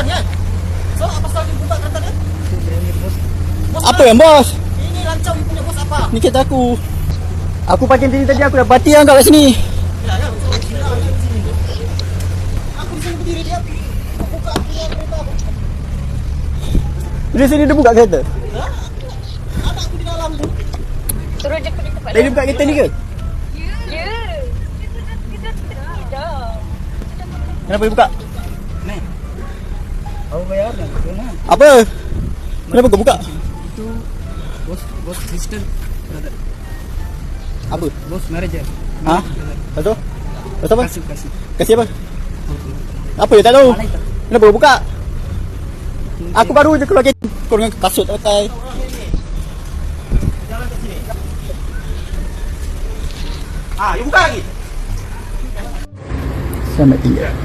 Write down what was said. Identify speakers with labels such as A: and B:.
A: berani kan? So apa pasal dia buka kereta dia? Bos
B: Apa yang bos?
A: Ini rancang punya bos apa?
B: Ni kereta aku. Aku parking sini tadi, aku dah party yang kat sini.
A: Ya, ya, betul. Gila, di sini. Aku di sini berdiri dia. Buka aku punya kereta.
B: Di sini dia buka kereta.
A: Ha? Ada aku di dalam tu.
C: Turun je ke tempat
B: Dia buka kereta ni ke?
C: Ya. Tidak.
B: Kenapa dia buka?
A: Ni. Aku bayar dah. Mana?
B: Apa? Kenapa kau buka?
A: Itu bos Kristen. Brother.
B: Apa?
A: Bos manager.
B: Ha? Betul? Betul apa?
A: Kasih.
B: Kasih apa? Apa dia tak tahu? Kenapa kau buka? Aku baru je keluar kereta. Kau dengan kasut tak pakai.
A: Jalan ke sini. Ah, you buka lagi.
B: Selamat tinggal.